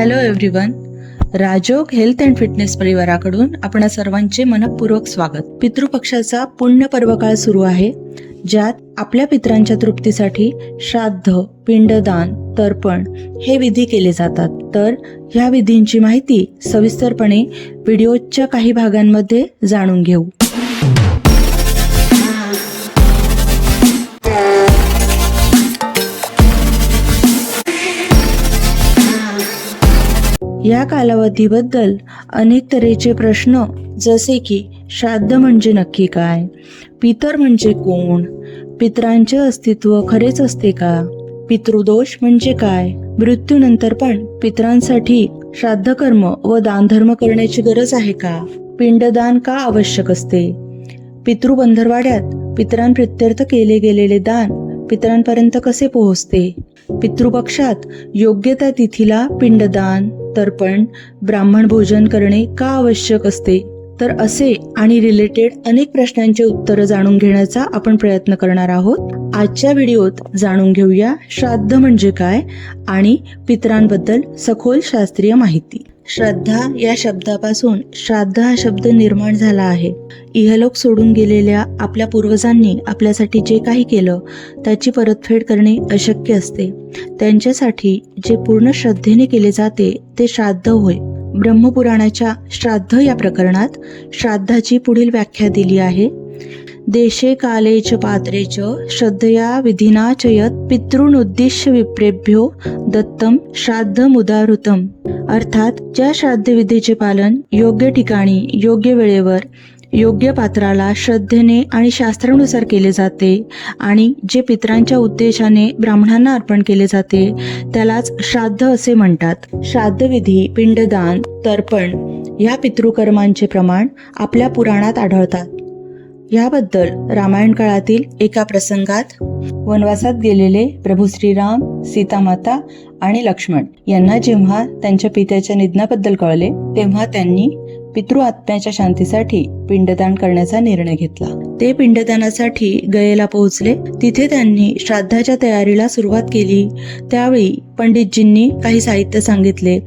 Hello everyone. Rajyog health and fitness परिवाराकडून आपणा सर्वांचे मनपूर्वक स्वागत. पितृपक्षाचा पुण्य पर्वकाळ सुरू आहे, ज्यात आपल्या पितरांच्या तृप्तीसाठी श्राद्ध, पिंडदान, तर्पण हे विधी केले जातात. तर ह्या विधींची माहिती सविस्तरपणे व्हिडिओच्या काही भागांमध्ये जाणून घेऊ. या कालावधीबद्दल अनेक तऱ्हेचे प्रश्न, जसे की श्राद्ध म्हणजे नक्की काय, पितर म्हणजे कोण, पितरांचे अस्तित्व खरेच असते का, पितृदोष म्हणजे काय, मृत्यूनंतर पण पितरांसाठी श्राद्ध कर्म व दानधर्म करण्याची गरज आहे का, पिंडदान का आवश्यक असते, पितृपंधरवाड्यात पितरांप्रित्यर्थ केले गेलेले दान पितरांपर्यंत कसे पोहोचते, पितृपक्षात योग्य त्या तिथीला पिंडदान, तर्पण, ब्राह्मण भोजन करणे का आवश्यक असते. तर असे आणि रिलेटेड अनेक प्रश्नांचे उत्तर जाणून घेण्याचा आपण प्रयत्न करणार आहोत. आजच्या व्हिडिओत जाणून घेऊया श्राद्ध म्हणजे काय आणि पितरांबद्दल सखोल शास्त्रीय माहिती. श्रद्धा या शब्दापासून श्राद्ध हा शब्द निर्माण झाला आहे. इहलोक सोडून गेलेल्या आपल्या पूर्वजांनी आपल्यासाठी जे काही केलं त्याची परतफेड करणे अशक्य असते. त्यांच्यासाठी जे पूर्ण श्रद्धेने केले जाते ते श्राद्ध होय. ब्रह्मपुराणाच्या श्राद्ध या प्रकरणात श्राद्धाची पुढील व्याख्या दिली आहे. देशे काले च पात्रे च श्रद्धया विधिना च यत् पितॄनुद्दिश्य विप्रेभ्यो दत्तम श्राद्ध मुदाहृतम. अर्थात ज्या श्राद्ध विधीचे पालन योग्य ठिकाणी, योग्य वेळेवर, योग्य पात्राला श्रद्धेने आणि शास्त्रानुसार केले जाते आणि जे पितरांच्या उद्देशाने ब्राह्मणांना अर्पण केले जाते त्यालाच श्राद्ध असे म्हणतात. श्राद्धविधी, पिंडदान, तर्पण या पितृकर्मांचे प्रमाण आपल्या पुराणात आढळतात. याबद्दल रामायण काळातील एका प्रसंगात वनवासात गेलेले प्रभू श्रीराम, सीतामाता आणि लक्ष्मण यांना जेव्हा त्यांच्या पित्याच्या निधनाबद्दल कळले तेव्हा त्यांनी पितृ आत्म्याच्या शांतीसाठी पिंडदान करण्याचा निर्णय घेतला. ते पिंडदानासाठी गयेला पोहोचले. तिथे त्यांनी श्राद्धाच्या तयारीला सुरुवात केली. त्यावेळी पंडितजींनी काही साहित्य सांगितले,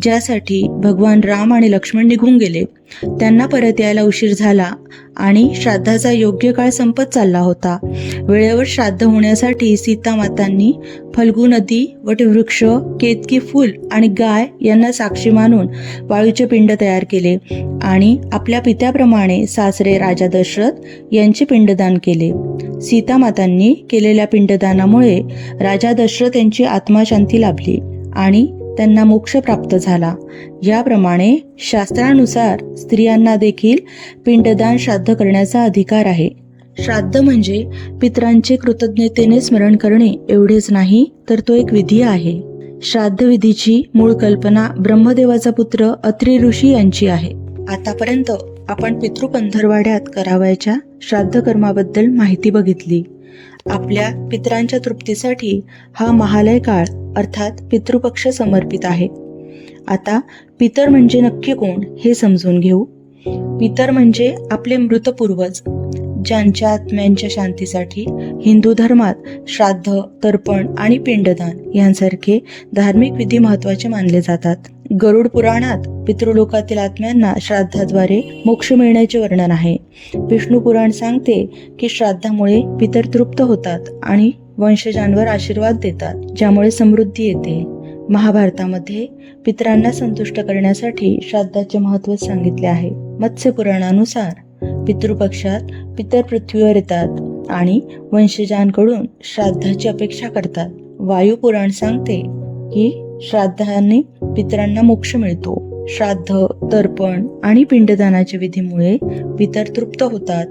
ज्यासाठी भगवान राम आणि लक्ष्मण निघून गेले. त्यांना परत यायला उशीर झाला आणि श्राद्धाचा योग्य काळ संपत चालला होता. वेळेवर श्राद्ध होण्यासाठी सीतामातांनी फल्गू नदी, वटवृक्ष, केतकी फूल आणि गाय यांना साक्षी मानून वाळूचे पिंड तयार केले आणि आपल्या पित्याप्रमाणे सासरे राजा दशरथ यांचे पिंडदान केले. सीतामातांनी केलेल्या पिंडदानामुळे राजा दशरथ यांची आत्मशांती लाभली आणि त्यांना मोक्ष प्राप्त झाला. याप्रमाणे शास्त्रानुसार स्त्रियांना देखील पिंडदान श्राद्ध करण्याचा अधिकार आहे. श्राद्ध म्हणजे पितरांचे कृतज्ञतेने स्मरण करणे एवढेच नाही, तर तो एक विधी आहे. श्राद्ध विधीची मूळ कल्पना ब्रह्मदेवाचा पुत्र अत्री ऋषी यांची आहे. आतापर्यंत आपण पितृपंधरवाड्यात करावयाच्या श्राद्ध कर्माबद्दल माहिती बघितली. आपल्या पितरांच्या तृप्तीसाठी हा महालय काळ अर्थात पितृपक्ष समर्पित आहे. आता पितर म्हणजे नक्की कोण हे समजून घेऊ. पितर म्हणजे आपले मृत पूर्वज, ज्यांच्या आत्म्यांच्या शांतीसाठी हिंदू धर्मात श्राद्ध, तर्पण आणि पिंडदान यांसारखे धार्मिक विधी महत्त्वाचे मानले जातात. गरुड पुराणात पितृलोकातील आत्म्यांना श्राद्धाद्वारे मोक्ष मिळण्याचे वर्णन आहे. विष्णू पुराण सांगते की श्राद्धामुळे पितर तृप्त होतात आणि वंशजांवर आशीर्वाद देतात, ज्यामुळे समृद्धी येते. महाभारतामध्ये पितरांना संतुष्ट करण्यासाठी श्राद्धाचे महत्त्व सांगितले आहे. मत्स्य पुराणानुसार पितृपक्षात पितर पृथ्वीवर येतात आणि वंशजांकडून श्राद्धाची अपेक्षा करतात. वायू पुराण सांगते की श्राद्धाने पितरांना मोक्ष मिळतो. श्राद्ध, तर्पण आणि पिंडदानाच्या विधीमुळे पितर तृप्त होतात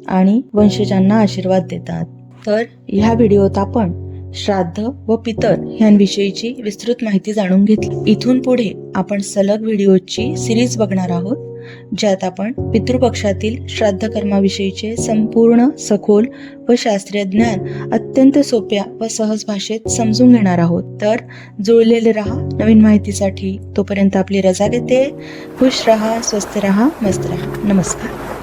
आणि वंशजांना आशीर्वाद देतात. तर ह्या व्हिडिओत आपण श्राद्ध व पितर यांविषयीची विस्तृत माहिती जाणून घेतली. इथून पुढे आपण सलग व्हिडिओची सिरीज बघणार आहोत, ज्यात आपण पितृपक्षातील श्राद्ध कर्माविषयीचे संपूर्ण, सखोल व शास्त्रीय ज्ञान अत्यंत सोप्या व सहज भाषेत समजून घेणार आहोत. तर जुळलेले रहा नवीन माहितीसाठी. तोपर्यंत आपली रजा घेते. खुश रहा, स्वस्त रहा, मस्त रहा. नमस्कार.